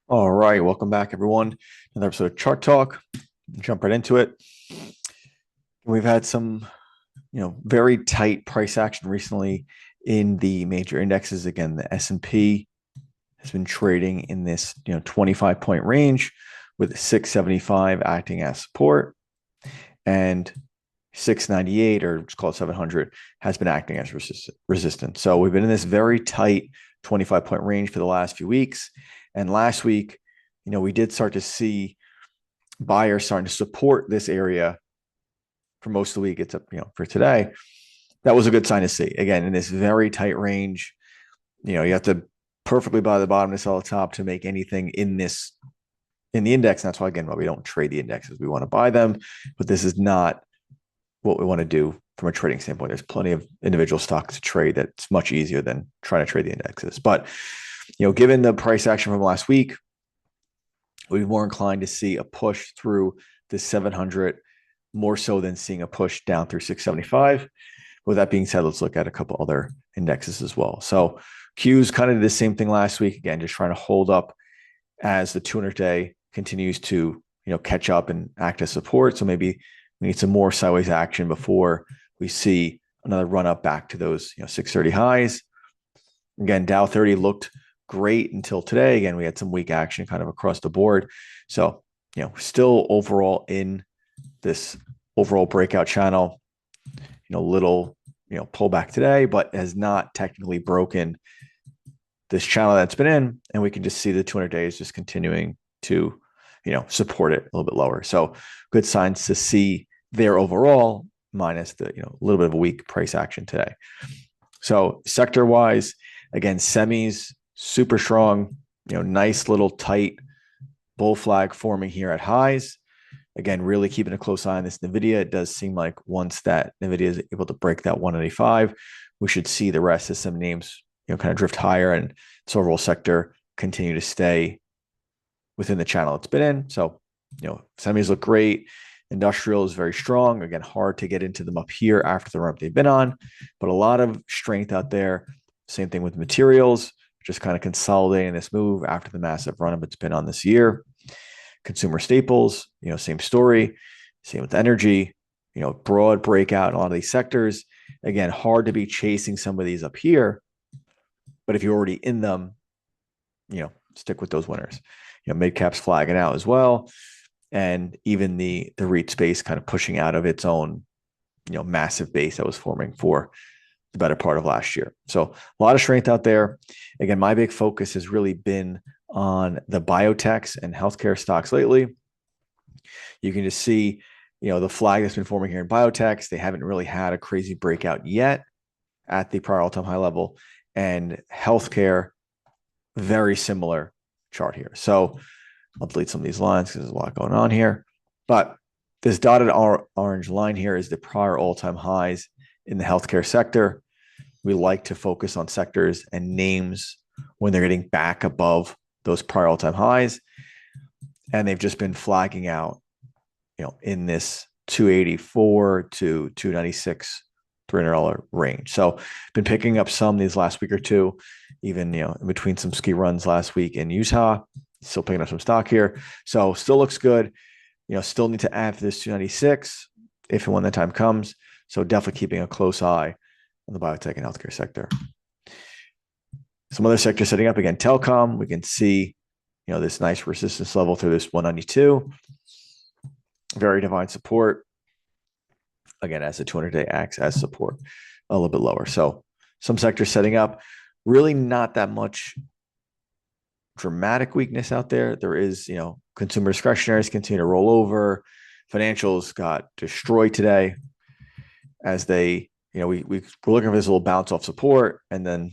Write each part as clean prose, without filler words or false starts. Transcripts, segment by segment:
All right, welcome back, everyone. Another episode of Chart Talk. Jump right into it. We've had some, very tight price action recently in the major indexes. Again, the S&P has been trading in this, 25-point range with 675 acting as support, and 698, or just call it 700, has been acting as resistance. So we've been in this very tight 25-point range for the last few weeks. And last week, we did start to see buyers starting to support this area for most of the week. It's up, for today. That was a good sign to see. Again, in this very tight range, you have to perfectly buy the bottom to sell the top to make anything in the index. And that's why, again, we don't trade the indexes. We want to buy them, but this is not what we want to do from a trading standpoint. There's plenty of individual stocks to trade that's much easier than trying to trade the indexes. But, given the price action from last week, we'd be more inclined to see a push through the 700 more so than seeing a push down through 675. With that being said, let's look at a couple other indexes as well. So Q's kind of did the same thing last week. Again, just trying to hold up as the 200-day continues to, catch up and act as support. So maybe we need some more sideways action before we see another run up back to those, 630 highs. Again, Dow 30 looked great until today. Again, we had some weak action kind of across the board. So, still overall in this overall breakout channel, little, pullback today, but has not technically broken this channel that's been in. And we can just see the 200 days just continuing to, support it a little bit lower. So good signs to see there overall, minus the, a little bit of a weak price action today. So sector wise, again, semis, super strong, nice little tight bull flag forming here at highs. Again, really keeping a close eye on this NVIDIA. It does seem like once that NVIDIA is able to break that 195, we should see the rest of some names, kind of drift higher, and this overall sector continue to stay within the channel it's been in. So, semis look great. Industrial is very strong. Again, hard to get into them up here after the run they've been on, but a lot of strength out there. Same thing with materials, just kind of consolidating this move after the massive run up it's been on this year. Consumer staples, same story. Same with energy, broad breakout in a lot of these sectors. Again, hard to be chasing some of these up here, but if you're already in them, stick with those winners. Mid caps flagging out as well, and even the REIT space kind of pushing out of its own, massive base that was forming for the better part of last year. So a lot of strength out there. Again, my big focus has really been on the biotechs and healthcare stocks lately. You can just see, the flag that's been forming here in biotechs. They haven't really had a crazy breakout yet at the prior all-time high level, and healthcare, very similar chart here. So I'll delete some of these lines because there's a lot going on here. But this dotted orange line here is the prior all-time highs in the healthcare sector. We like to focus on sectors and names when they're getting back above those prior all-time highs. And they've just been flagging out, in this 284 to 296, $300 range. So been picking up some these last week or two, even, in between some ski runs last week in Utah, still picking up some stock here. So still looks good. Still need to add for this 296 if and when the time comes. So definitely keeping a close eye on the biotech and healthcare sector. Some other sectors setting up, again, telecom, we can see, this nice resistance level through this 192. Very divine support. Again, as the 200-day acts as support, a little bit lower. So some sectors setting up, really not that much dramatic weakness out there. There is, consumer discretionaries continue to roll over. Financials got destroyed today as they, we're looking for this little bounce off support. And then,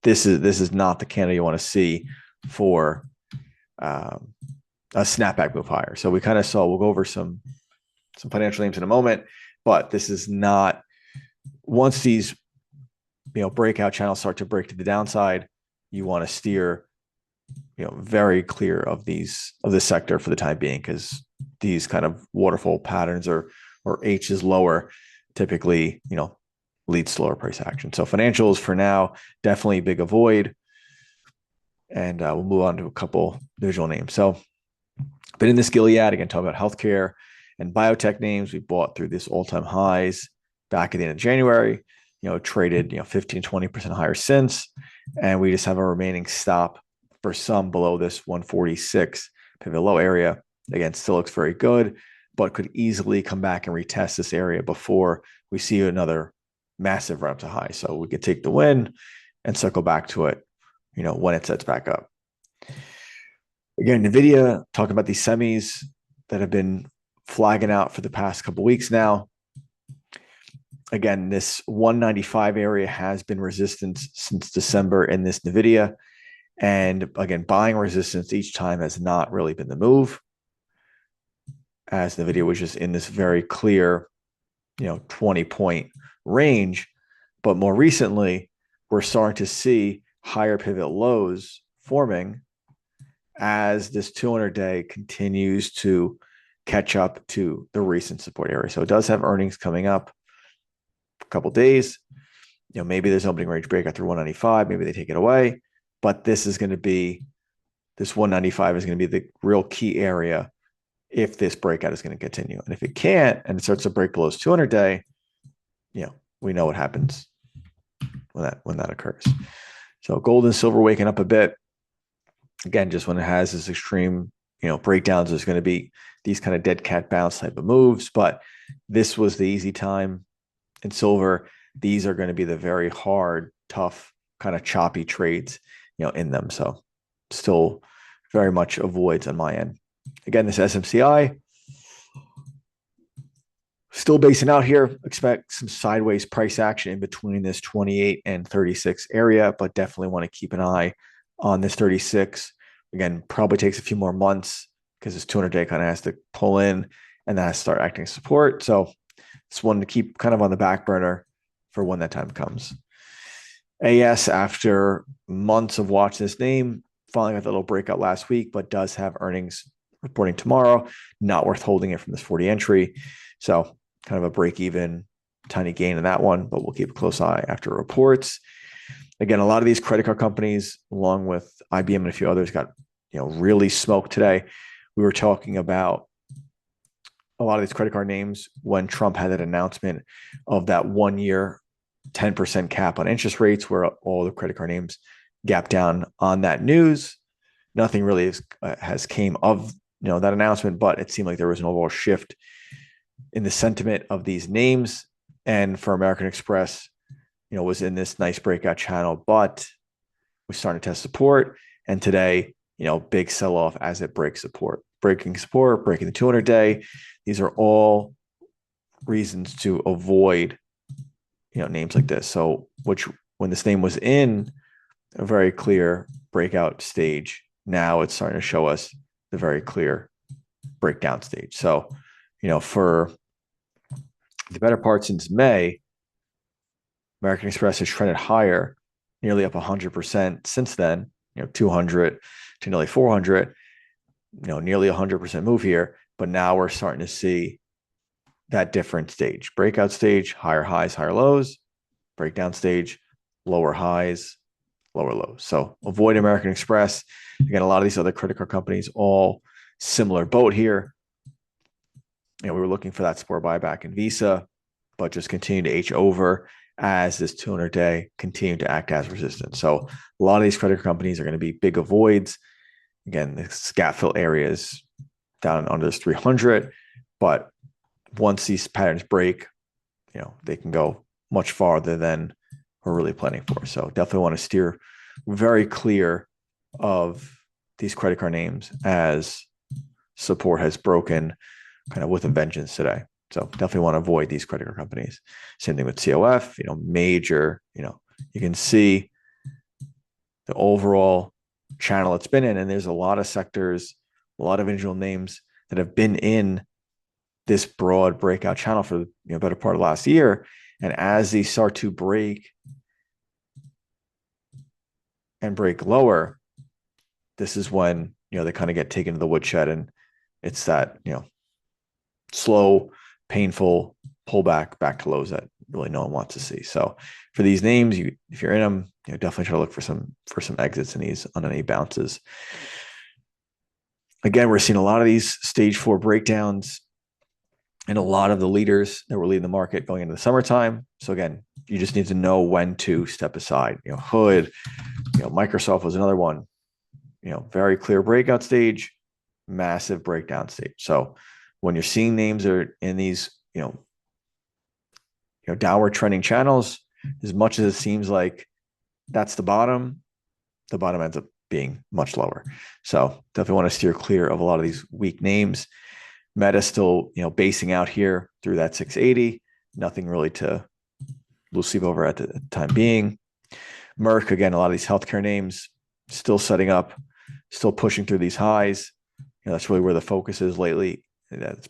this is not the candle you want to see for a snapback move higher. So we kind of saw, we'll go over some financial names in a moment, but this is not, once these, breakout channels start to break to the downside, you want to steer, very clear of this sector for the time being, because these kind of waterfall patterns or H is lower typically, leads to lower price action. So financials for now, definitely big avoid. and we'll move on to a couple visual names. So, been in this Gilead again, talking about healthcare and biotech names. We bought through this all-time highs back at the end of January. Traded 15-20% higher since, and we just have a remaining stop for some below this 146 pivot low area. Again, still looks very good, but could easily come back and retest this area before we see another massive run up to high. So we could take the win and circle back to it, when it sets back up. Again, NVIDIA, talking about these semis that have been flagging out for the past couple of weeks now. Again, this 195 area has been resistance since December in this NVIDIA. And again, buying resistance each time has not really been the move, as NVIDIA was just in this very clear, 20-point range. But more recently, we're starting to see higher pivot lows forming as this 200-day continues to catch up to the recent support area. So it does have earnings coming up a couple days. Maybe there's an opening range breakout through 195. Maybe they take it away. But this 195 is going to be the real key area if this breakout is going to continue. And if it can't, and it starts to break below 200-day, we know what happens when that occurs. So gold and silver waking up a bit. Again, just when it has this extreme, breakdowns, there's going to be these kind of dead cat bounce type of moves. But this was the easy time in silver. These are going to be the very hard, tough, kind of choppy trades, in them. So still very much avoids on my end. Again, this SMCI still basing out here. Expect some sideways price action in between this 28 and 36 area, but definitely want to keep an eye on this 36. Again, probably takes a few more months because this 200-day kind of has to pull in and then has to start acting as support. So it's one to keep kind of on the back burner for when that time comes. AS, after months of watching this name, finally got the little breakout last week, but does have earnings reporting tomorrow. Not worth holding it from this 40 entry. So kind of a break even, tiny gain in that one, but we'll keep a close eye after reports. Again, a lot of these credit card companies, along with IBM and a few others, got really smoked today. We were talking about a lot of these credit card names when Trump had that announcement of that 1 year 10% cap on interest rates, where all the credit card names gap down on that news. Nothing really has came of that announcement, but it seemed like there was an overall shift in the sentiment of these names. And for American Express, was in this nice breakout channel, but we started to test support. And today, big sell off as it breaks support, breaking the 200-day. These are all reasons to avoid, names like this. So, when this name was in a very clear breakout stage, now it's starting to show us the very clear breakdown stage. So, for the better part since May, American Express has trended higher, nearly up 100% since then, 200 to nearly 400, nearly 100% move here. But now we're starting to see that different stage, breakout stage, higher highs, higher lows, breakdown stage, lower highs, lower lows. So avoid American Express. Again, a lot of these other credit card companies, all similar boat here. We were looking for that support buyback in Visa, but just continue to H over as this 200-day continue to act as resistance. So a lot of these credit card companies are going to be big avoids. Again, the gap fill areas down under this 300, but once these patterns break, they can go much farther than we're really planning for. So definitely want to steer very clear of these credit card names as support has broken kind of with a vengeance today. So definitely want to avoid these credit card companies. Same thing with COF, major, you can see the overall channel it's been in. And there's a lot of sectors, a lot of individual names that have been in this broad breakout channel for the better part of last year. And as these start to break and break lower, this is when, they kind of get taken to the woodshed, and it's that, slow, painful pullback back to lows that really no one wants to see. So for these names, if you're in them, definitely try to look for some exits in these on any bounces. Again, we're seeing a lot of these stage 4 breakdowns and a lot of the leaders that were leading the market going into the summertime. So again, you just need to know when to step aside. Hood, Microsoft was another one. Very clear breakout stage, massive breakdown stage. So when you're seeing names that are in these, downward trending channels, as much as it seems like that's the bottom ends up being much lower. So definitely want to steer clear of a lot of these weak names. Meta still, basing out here through that 680. Nothing really to lose sleep over at the time being. Merck, again, a lot of these healthcare names still setting up, still pushing through these highs. That's really where the focus is lately. That's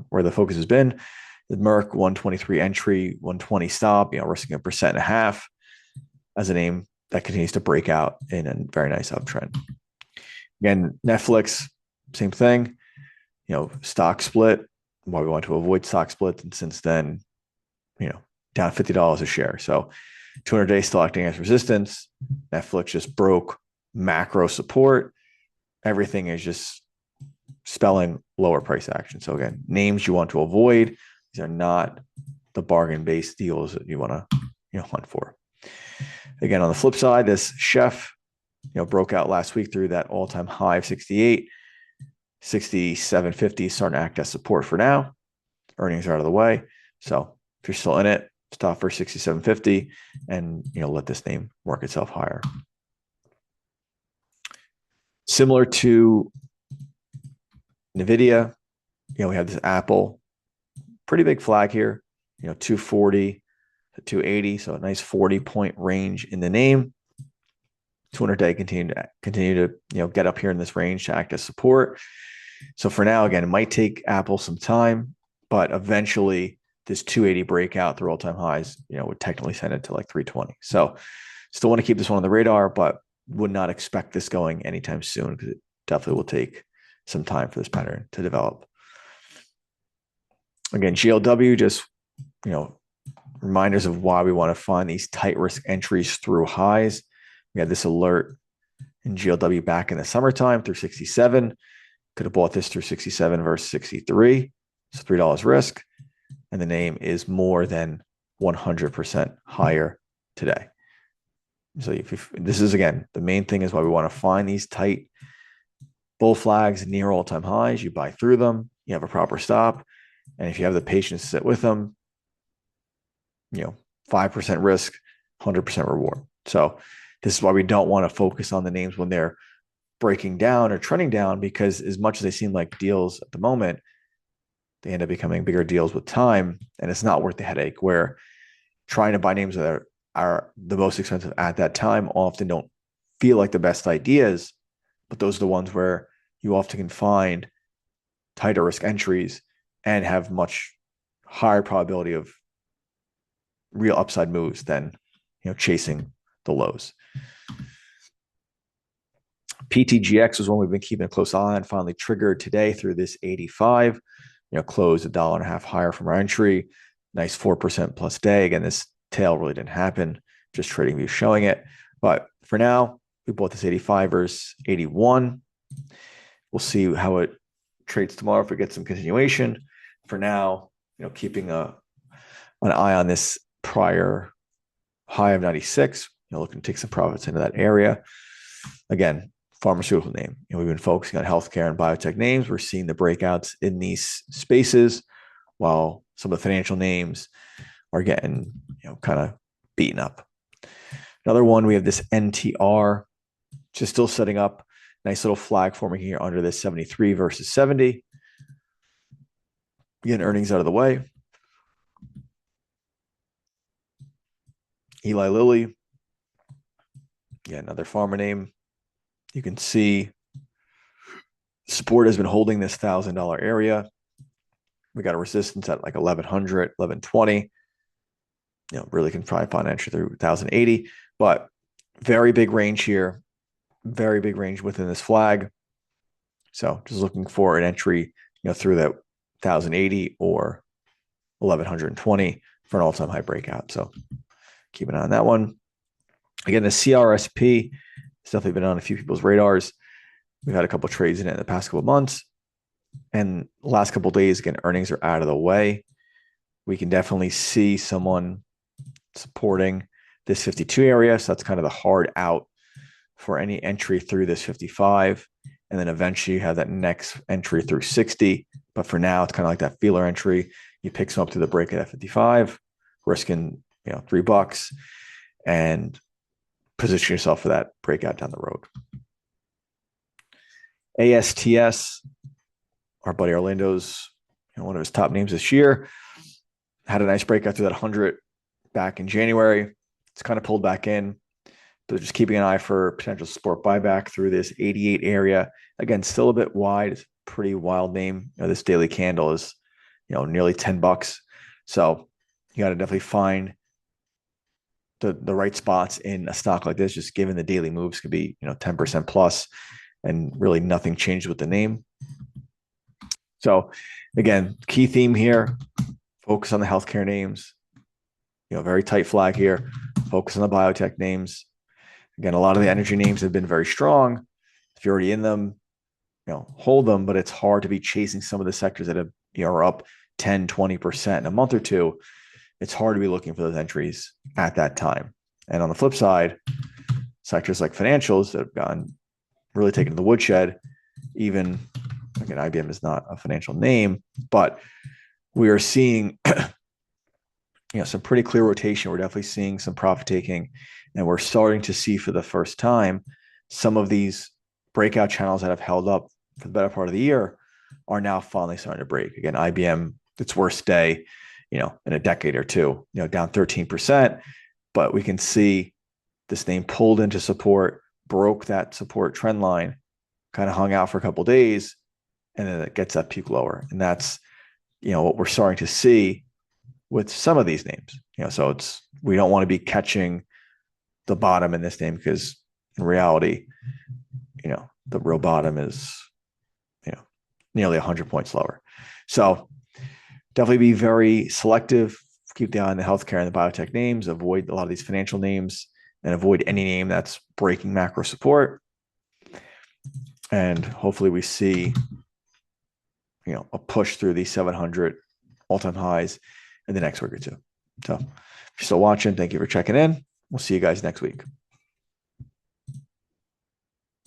where the focus has been. The Merck 123 entry, 120 stop. We're seeing 1.5% as a name that continues to break out in a very nice uptrend. Again, Netflix, same thing. Stock split. Why we want to avoid stock splits, and since then, down $50 a share. So 200-day still acting as resistance. Netflix just broke macro support. Everything is just spelling lower price action. So again, names you want to avoid. These are not the bargain-based deals that you want to hunt for. Again, on the flip side, this Chef broke out last week through that all-time high of 68. 67.50 starting to act as support for now. Earnings are out of the way. So if you're still in it, stop for 67.50 and let this name work itself higher. Similar to NVIDIA, we have this Apple, pretty big flag here, 240 to 280. So a nice 40-point range in the name. 200-day continue to get up here in this range to act as support. So for now, again, it might take Apple some time, but eventually this 280 breakout through all-time highs, would technically send it to like 320. So still want to keep this one on the radar, but would not expect this going anytime soon because it definitely will take some time for this pattern to develop. Again, GLW, just, reminders of why we want to find these tight risk entries through highs. We had this alert in GLW back in the summertime through 67. Could have bought this through 67 versus 63. So $3 risk. And the name is more than 100% higher today. So this is, again, the main thing is why we want to find these tight bull flags near all-time highs. You buy through them. You have a proper stop. And if you have the patience to sit with them, 5% risk, 100% reward. So this is why we don't want to focus on the names when they're breaking down or trending down, because as much as they seem like deals at the moment, they end up becoming bigger deals with time, and it's not worth the headache. Where trying to buy names that are the most expensive at that time often don't feel like the best ideas, but those are the ones where you often can find tighter risk entries and have much higher probability of real upside moves than chasing the lows. PTGX was one we've been keeping a close eye on, finally triggered today through this 85, closed $1.50 higher from our entry. Nice 4% plus day. Again, this tail really didn't happen, just trading view showing it. But for now, we bought this 85 versus 81. We'll see how it trades tomorrow if we get some continuation. For now, keeping an eye on this prior high of 96, looking to take some profits into that area. Again, pharmaceutical name. We've been focusing on healthcare and biotech names. We're seeing the breakouts in these spaces, while some of the financial names are getting, kind of beaten up. Another one, we have this NTR, just still setting up. Nice little flag forming here under this 73 versus 70. Again, earnings out of the way. Eli Lilly, another pharma name. You can see support has been holding this $1,000 area. We got a resistance at like 1100, 1120. Really can probably find entry through 1080, but very big range here. Very big range within this flag. So just looking for an entry, through that 1080 or 1120 for an all-time high breakout. So keep an eye on that one. Again, the CRSP has definitely been on a few people's radars. We've had a couple of trades in it in the past couple of months. And the last couple of days, again, earnings are out of the way. We can definitely see someone supporting this 52 area. So that's kind of the hard out for any entry through this 55. And then eventually you have that next entry through 60. But for now, it's kind of like that feeler entry. You pick some up to the break at 55, risking $3, and position yourself for that breakout down the road. ASTS, our buddy Orlando's one of his top names this year, had a nice breakout through that 100 back in January. It's kind of pulled back in, but just keeping an eye for potential support buyback through this 88 area. Again, still a bit wide. It's a pretty wild name. This daily candle is nearly $10. So you got to definitely find the right spots in a stock like this, just given the daily moves could be 10% plus, and really nothing changed with the name. So again, key theme here, focus on the healthcare names, very tight flag here, focus on the biotech names. Again, a lot of the energy names have been very strong. If you're already in them, hold them, but it's hard to be chasing some of the sectors that are up 10, 20% in a month or two. It's hard to be looking for those entries at that time. And on the flip side, sectors like financials that have gotten really taken to the woodshed, even, again, IBM is not a financial name, but we are seeing some pretty clear rotation. We're definitely seeing some profit taking, and we're starting to see for the first time some of these breakout channels that have held up for the better part of the year are now finally starting to break. Again, IBM, its worst day, in a decade or two, down 13%, but we can see this name pulled into support, broke that support trend line, kind of hung out for a couple of days, and then it gets that peak lower. And that's, what we're starting to see with some of these names. So we don't want to be catching the bottom in this name, because in reality, the real bottom is, nearly 100 points lower. So definitely be very selective. Keep the eye on the healthcare and the biotech names. Avoid a lot of these financial names, and avoid any name that's breaking macro support. And hopefully we see, a push through these 700 all-time highs in the next week or two. So if you're still watching, thank you for checking in. We'll see you guys next week.